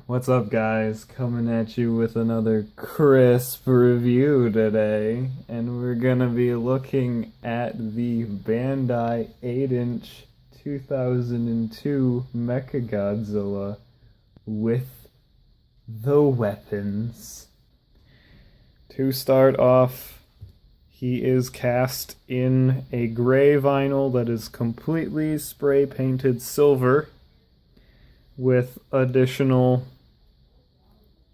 What's up, guys? Coming at you with another crisp review today, and we're gonna be looking at the Bandai 8-inch 2002 MechaGodzilla with the weapons. To start off, he is cast in a gray vinyl that is completely spray painted silver with additional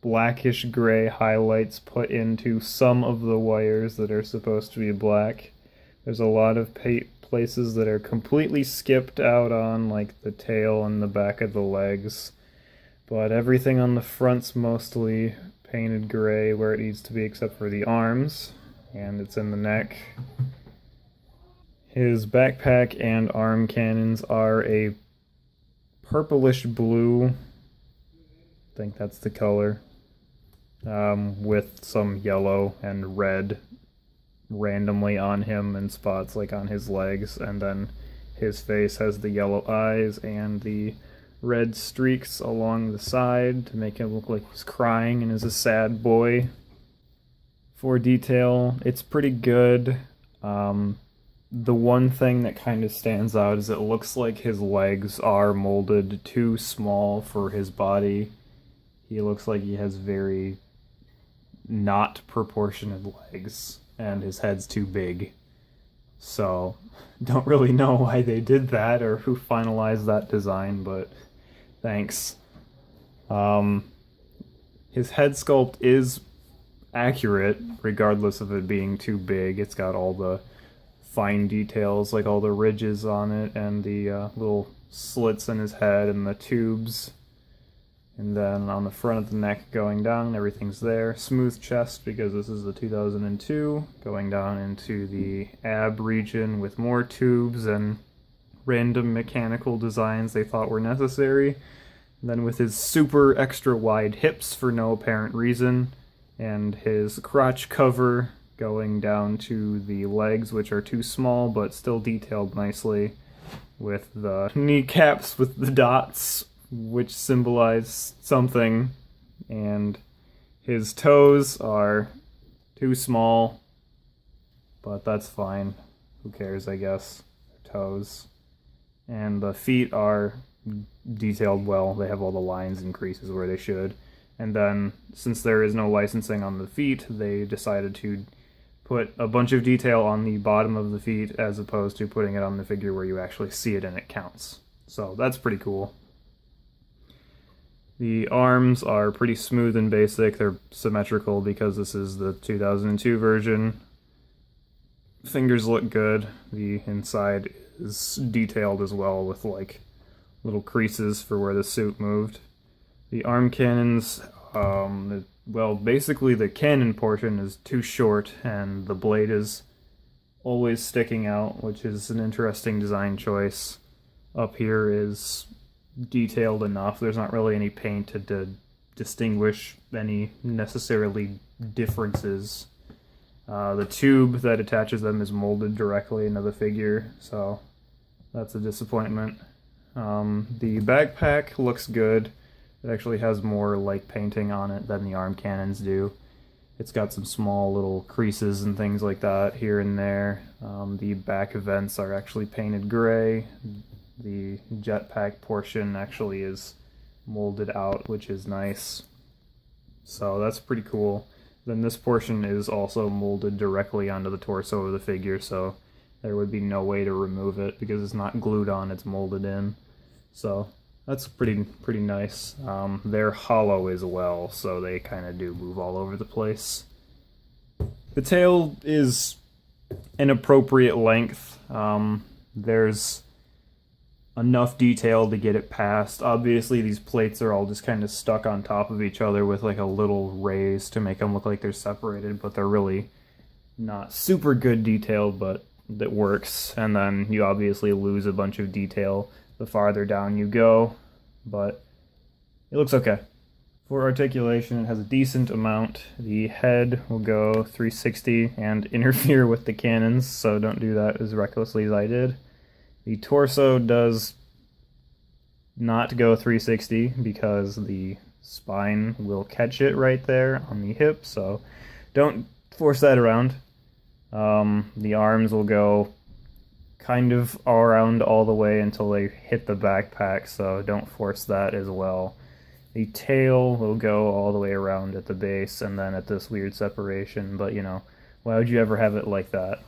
blackish gray highlights put into some of the wires that are supposed to be black. There's a lot of places that are completely skipped out on, like the tail and the back of the legs, but everything on the front's mostly painted gray where it needs to be except for the arms, and it's in the neck. His backpack and arm cannons are a purplish blue, I think that's the color, with some yellow and red randomly on him in spots like on his legs, and then his face has the yellow eyes and the red streaks along the side to make him look like he's crying and is a sad boy. For detail, it's pretty good. The one thing that kind of stands out is it looks like his legs are molded too small for his body. He looks like he has very not proportionate legs, and his head's too big. So, don't really know why they did that or who finalized that design, but thanks. His head sculpt is accurate, regardless of it being too big. It's got all the fine details, like all the ridges on it, and the little slits in his head, and the tubes. And then on the front of the neck going down, everything's there. Smooth chest, because this is the 2002, going down into the ab region with more tubes and random mechanical designs they thought were necessary. And then with his super extra wide hips for no apparent reason, and his crotch cover going down to the legs, which are too small but still detailed nicely, with the kneecaps with the dots, which symbolize something, and his toes are too small, but that's fine. Who cares, I guess? Toes. And the feet are detailed well. They have all the lines and creases where they should. And then, since there is no licensing on the feet, they decided to put a bunch of detail on the bottom of the feet as opposed to putting it on the figure where you actually see it and it counts. So that's pretty cool. The arms are pretty smooth and basic. They're symmetrical because this is the 2002 version. Fingers look good. The inside is detailed as well with like little creases for where the suit moved. The arm cannons, well, basically the cannon portion is too short and the blade is always sticking out, which is an interesting design choice. Up here is detailed enough. There's not really any paint to distinguish any necessarily differences. The tube that attaches them is molded directly into the figure, so that's a disappointment. The backpack looks good. It actually has more light painting on it than the arm cannons do. It's got some small little creases and things like that here and there. The back vents are actually painted gray. The jetpack portion actually is molded out, which is nice. So that's pretty cool. Then this portion is also molded directly onto the torso of the figure, so there would be no way to remove it because it's not glued on, it's molded in. So that's pretty nice. They're hollow as well, so they kind of do move all over the place. The tail is an appropriate length. There's enough detail to get it past. Obviously, these plates are all just kind of stuck on top of each other with like a little raise to make them look like they're separated, but they're really not super good detail, but that works. And then you obviously lose a bunch of detail the farther down you go, but it looks okay. For articulation, it has a decent amount. The head will go 360 and interfere with the cannons, so don't do that as recklessly as I did. The torso does not go 360 because the spine will catch it right there on the hip, so don't force that around. The arms will go kind of around all the way until they hit the backpack, so don't force that as well. The tail will go all the way around at the base and then at this weird separation, but why would you ever have it like that?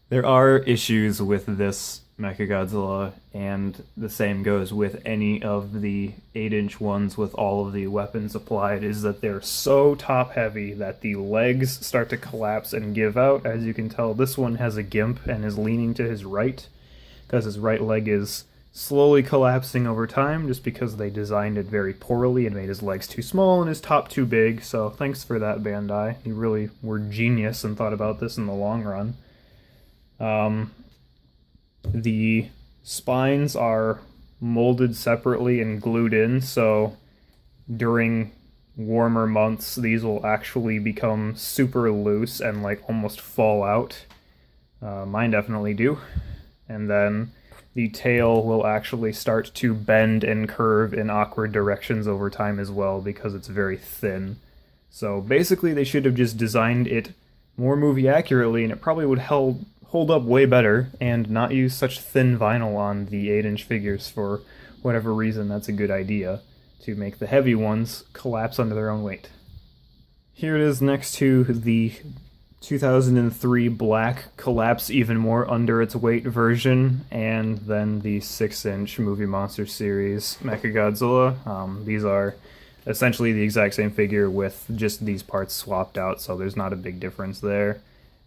There are issues with this MechaGodzilla, and the same goes with any of the 8-inch ones with all of the weapons applied, is that they're so top-heavy that the legs start to collapse and give out. As you can tell, this one has a gimp and is leaning to his right, because his right leg is slowly collapsing over time, just because they designed it very poorly and made his legs too small and his top too big, so thanks for that, Bandai. You really were genius and thought about this in the long run. The spines are molded separately and glued in, so during warmer months these will actually become super loose and like almost fall out. Mine definitely do. And then the tail will actually start to bend and curve in awkward directions over time as well because it's very thin. So basically they should have just designed it more movie accurately and it probably would hold up way better, and not use such thin vinyl on the 8-inch figures for whatever reason. That's a good idea, to make the heavy ones collapse under their own weight. Here it is next to the 2003 black collapse even more under its weight version, and then the 6-inch Movie Monster Series MechaGodzilla. These are essentially the exact same figure with just these parts swapped out, so there's not a big difference there.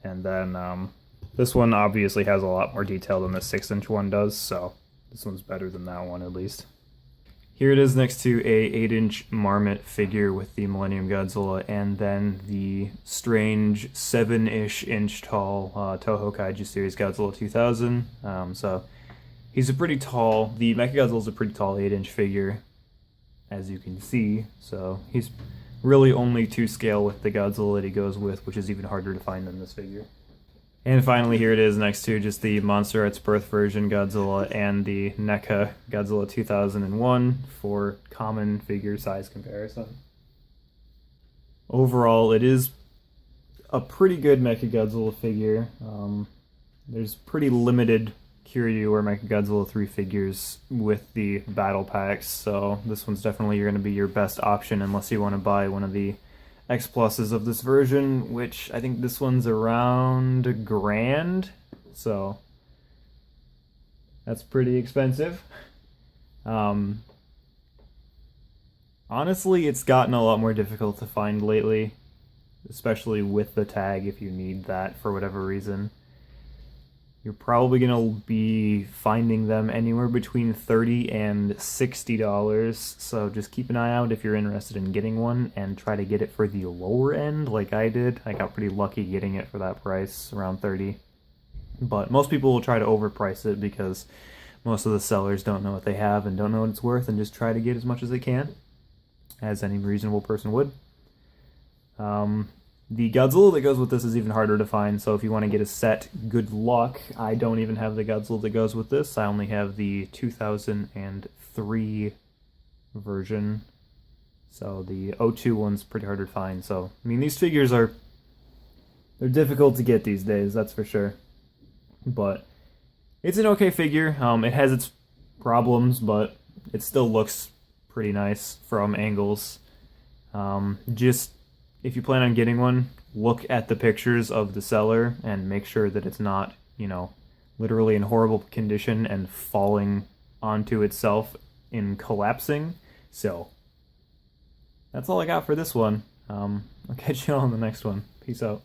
And then this one obviously has a lot more detail than the 6-inch one does, so this one's better than that one at least. Here it is next to a 8-inch Marmot figure with the Millennium Godzilla, and then the strange 7-ish inch tall Toho Kaiju Series Godzilla 2000. So he's a pretty tall, the MechaGodzilla's a pretty tall 8-inch figure, as you can see, so he's really only to scale with the Godzilla that he goes with, which is even harder to find than this figure. And finally, here it is next to just the Monster Arts Birth version Godzilla and the NECA Godzilla 2001 for common figure size comparison. Overall, it is a pretty good MechaGodzilla figure. There's pretty limited Kiryu or MechaGodzilla 3 figures with the battle packs, so this one's definitely going to be your best option unless you want to buy one of the X pluses of this version, which I think this one's around $1,000, so that's pretty expensive. Honestly, it's gotten a lot more difficult to find lately, especially with the tag if you need that for whatever reason. You're probably going to be finding them anywhere between $30 and $60, so just keep an eye out if you're interested in getting one, and try to get it for the lower end like I did. I got pretty lucky getting it for that price, around $30. But most people will try to overprice it because most of the sellers don't know what they have and don't know what it's worth, and just try to get as much as they can, as any reasonable person would. The Godzilla that goes with this is even harder to find, so if you want to get a set, good luck. I don't even have the Godzilla that goes with this. I only have the 2003 version, so the 02 one's pretty hard to find. So, I mean, these figures they're difficult to get these days, that's for sure. But it's an okay figure. It has its problems, but it still looks pretty nice from angles. Just if you plan on getting one, look at the pictures of the seller and make sure that it's not, literally in horrible condition and falling onto itself in collapsing. So, that's all I got for this one. I'll catch you on the next one. Peace out.